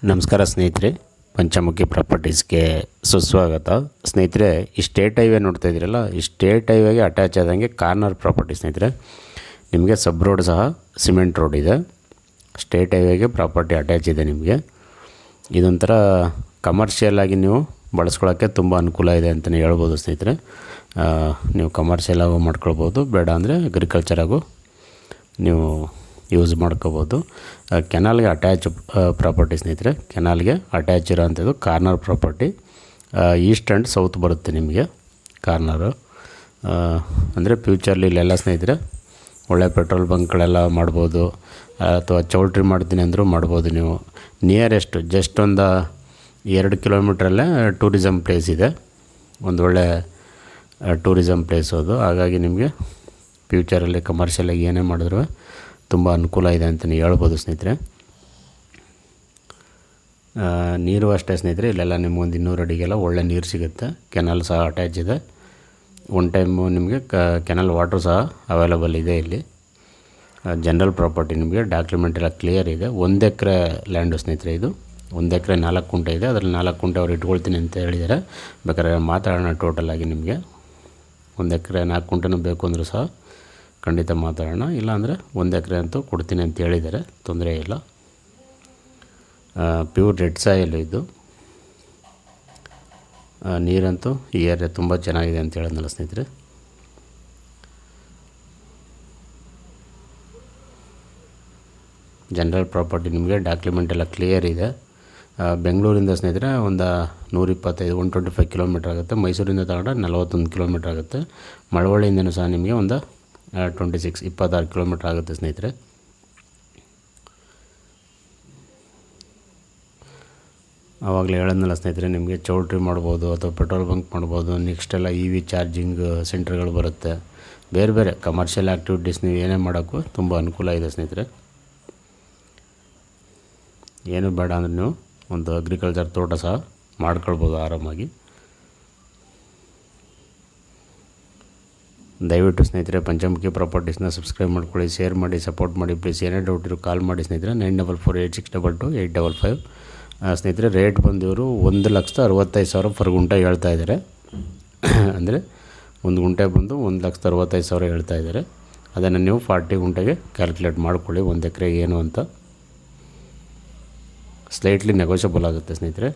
ನಮಸ್ಕಾರ ಸ್ನೇಹಿತರೆ, ಪಂಚಮುಖಿ ಪ್ರಾಪರ್ಟೀಸ್ಗೆ ಸುಸ್ವಾಗತ. ಸ್ನೇಹಿತರೆ, ಈ ಸ್ಟೇಟ್ ಹೈವೇ ನೋಡ್ತಾ ಇದ್ದೀರಲ್ಲ, ಈ ಸ್ಟೇಟ್ ಹೈವೇಗೆ ಅಟ್ಯಾಚ್ ಆದಂಗೆ ಕಾರ್ನರ್ ಪ್ರಾಪರ್ಟಿ ಸ್ನೇಹಿತರೆ. ನಿಮಗೆ ಸಬ್ ರೋಡ್ ಸಹ ಸಿಮೆಂಟ್ ರೋಡ್ ಇದೆ. ಸ್ಟೇಟ್ ಹೈವೇಗೆ ಪ್ರಾಪರ್ಟಿ ಅಟ್ಯಾಚ್ ಇದೆ. ನಿಮಗೆ ಇದೊಂಥರ ಕಮರ್ಷಿಯಲ್ ಆಗಿ ನೀವು ಬಳಸ್ಕೊಳ್ಳೋಕ್ಕೆ ತುಂಬ ಅನುಕೂಲ ಇದೆ ಅಂತಲೇ ಹೇಳ್ಬೋದು ಸ್ನೇಹಿತರೆ. ನೀವು ಕಮರ್ಷಿಯಲ್ ಆಗು ಮಾಡ್ಕೊಳ್ಬೋದು, ಬೇಡ ಅಂದರೆ ಅಗ್ರಿಕಲ್ಚರಾಗೂ ನೀವು ಯೂಸ್ ಮಾಡ್ಕೋಬೋದು. ಕೆನಾಲ್ಗೆ ಅಟ್ಯಾಚ್ ಪ್ರಾಪರ್ಟಿ ಸ್ನೇಹಿತರೆ. ಕೆನಾಲ್ಗೆ ಅಟ್ಯಾಚ್ ಇರೋವಂಥದ್ದು corner property. East and south ಬರುತ್ತೆ ನಿಮಗೆ ಕಾರ್ನರು. ಅಂದರೆ ಫ್ಯೂಚರ್ಲಿ ಇಲ್ಲೆಲ್ಲ ಸ್ನೇಹಿತರೆ ಒಳ್ಳೆ ಪೆಟ್ರೋಲ್ ಬಂಕ್ಗಳೆಲ್ಲ ಮಾಡ್ಬೋದು, ಅಥವಾ ಚೌಲ್ಟ್ರಿ ಮಾಡ್ತೀನಿ ಅಂದರೂ ಮಾಡ್ಬೋದು. ನೀವು ನಿಯರೆಸ್ಟ್ ಜಸ್ಟ್ ಒಂದು 2 ಕಿಲೋಮೀಟ್ರಲ್ಲೇ ಟೂರಿಸಮ್ ಪ್ಲೇಸ್ ಇದೆ, ಒಂದು ಒಳ್ಳೆ ಟೂರಿಸಮ್ ಪ್ಲೇಸ್ ಅದು. ಹಾಗಾಗಿ ನಿಮಗೆ ಫ್ಯೂಚರಲ್ಲಿ ಕಮರ್ಷಿಯಲಾಗಿ ಏನೇ ಮಾಡಿದ್ರು ತುಂಬ ಅನುಕೂಲ ಇದೆ ಅಂತಲೇ ಹೇಳ್ಬೋದು ಸ್ನೇಹಿತರೆ. ನೀರು ಅಷ್ಟೇ ಸ್ನೇಹಿತರೆ, ಇಲ್ಲೆಲ್ಲ ನಿಮ್ಗೊಂದು 200 ಅಡಿಗೆಲ್ಲ ಒಳ್ಳೆ ನೀರು ಸಿಗುತ್ತೆ. ಕೆನಲ್ ಸಹ ಅಟ್ಯಾಚ್ ಇದೆ. ಒನ್ ಟೈಮು ನಿಮಗೆ ಕೆನಲ್ ವಾಟ್ರು ಸಹ ಅವೈಲಬಲ್ ಇದೆ ಇಲ್ಲಿ. ಜನರಲ್ ಪ್ರಾಪರ್ಟಿ, ನಿಮಗೆ ಡಾಕ್ಯುಮೆಂಟ್ ಎಲ್ಲ ಕ್ಲಿಯರ್ ಇದೆ. 1 ಎಕರೆ ಲ್ಯಾಂಡು ಸ್ನೇಹಿತರೆ. ಇದು 1 ಎಕರೆ 4 ಕುಂಟೆ ಇದೆ. ಅದರಲ್ಲಿ 4 ಕುಂಟೆ ಅವ್ರು ಇಟ್ಕೊಳ್ತೀನಿ ಅಂತ ಹೇಳಿದ್ದಾರೆ. ಬೇಕಾದ್ರೆ ಮಾತಾಡೋಣ ಟೋಟಲಾಗಿ. ನಿಮಗೆ 1 ಎಕರೆ 4 ಕುಂಟೆನೂ ಬೇಕು ಅಂದರೂ ಸಹ ಖಂಡಿತ ಮಾತಾಡೋಣ. ಇಲ್ಲಾಂದರೆ 1 ಎಕರೆ ಅಂತೂ ಕೊಡ್ತೀನಿ ಅಂತ ಹೇಳಿದ್ದಾರೆ, ತೊಂದರೆ ಇಲ್ಲ. ಪ್ಯೂರ್ ರೆಡ್ ಸಾಯಿಲ್ ಇದು. ನೀರಂತೂ ಈ ಏರಿಯಾ ತುಂಬ ಚೆನ್ನಾಗಿದೆ ಅಂತ ಹೇಳಿದ್ನಲ್ಲ ಸ್ನೇಹಿತರೆ. ಜನರಲ್ ಪ್ರಾಪರ್ಟಿ, ನಿಮಗೆ ಡಾಕ್ಯುಮೆಂಟ್ ಎಲ್ಲ ಕ್ಲಿಯರ್ ಇದೆ. ಬೆಂಗಳೂರಿಂದ ಸ್ನೇಹಿತರೆ ಒಂದು 125 125 ಕಿಲೋಮೀಟ್ರ್ ಆಗುತ್ತೆ. ಮೈಸೂರಿಂದ ತಗೊಂಡ್ರೆ 41 ಕಿಲೋಮೀಟ್ರ್ ಆಗುತ್ತೆ. ಮಳವಳ್ಳಿಯಿಂದನೂ ಸಹ ನಿಮಗೆ ಒಂದು 26 ಕಿಲೋಮೀಟ್ರ್ ಆಗುತ್ತೆ ಸ್ನೇಹಿತರೆ. ಆವಾಗಲೇ ಹೇಳಿದ್ನಲ್ಲ ಸ್ನೇಹಿತರೆ, ನಿಮಗೆ ಚೌಲ್ಟ್ರಿ ಮಾಡ್ಬೋದು ಅಥವಾ ಪೆಟ್ರೋಲ್ ಬಂಕ್ ಮಾಡ್ಬೋದು. ನೆಕ್ಸ್ಟ್ ಎಲ್ಲ EV ಚಾರ್ಜಿಂಗ್ ಸೆಂಟರ್ಗಳು ಬರುತ್ತೆ. ಬೇರೆ ಬೇರೆ ಕಮರ್ಷಿಯಲ್ ಆ್ಯಕ್ಟಿವಿಟೀಸ್ ನೀವು ಏನೇ ಮಾಡೋಕ್ಕೂ ತುಂಬ ಅನುಕೂಲ ಇದೆ ಸ್ನೇಹಿತರೆ. ಏನು ಬೇಡ ಅಂದರೆ ನೀವು ಒಂದು ಅಗ್ರಿಕಲ್ಚರ್ ತೋಟ ಸಹ ಮಾಡ್ಕೊಳ್ಬೋದು ಆರಾಮಾಗಿ. ದಯವಿಟ್ಟು ಸ್ನೇಹಿತರೆ ಪಂಚಮುಖಿ ಪ್ರಾಪರ್ಟೀಸ್ನ ಸಬ್ಸ್ಕ್ರೈಬ್ ಮಾಡ್ಕೊಳ್ಳಿ, ಶೇರ್ ಮಾಡಿ, ಸಪೋರ್ಟ್ ಮಾಡಿ ಪ್ಲೀಸ್. ಏನೇ ಡೌಟ್ ಇರೋ ಕಾಲ್ ಮಾಡಿ ಸ್ನೇಹಿತರೆ. 9448622855. ಸ್ನೇಹಿತರೆ, ರೇಟ್ ಬಂದಿವರು 1,65,000 ಪರ್ ಗುಂಟೆ ಹೇಳ್ತಾ ಇದ್ದಾರೆ. ಅಂದರೆ ಒಂದು ಗುಂಟೆ ಬಂದು 1,65,000 ಹೇಳ್ತಾ ಇದ್ದಾರೆ. ಅದನ್ನು ನೀವು 40 ಗುಂಟೆಗೆ ಕ್ಯಾಲ್ಕುಲೇಟ್ ಮಾಡ್ಕೊಳ್ಳಿ, 1 ಎಕರೆ ಏನು ಅಂತ. ಸ್ಲೈಟ್ಲಿ ನೆಗೋಷಿಯಬಲ್ ಆಗುತ್ತೆ ಸ್ನೇಹಿತರೆ.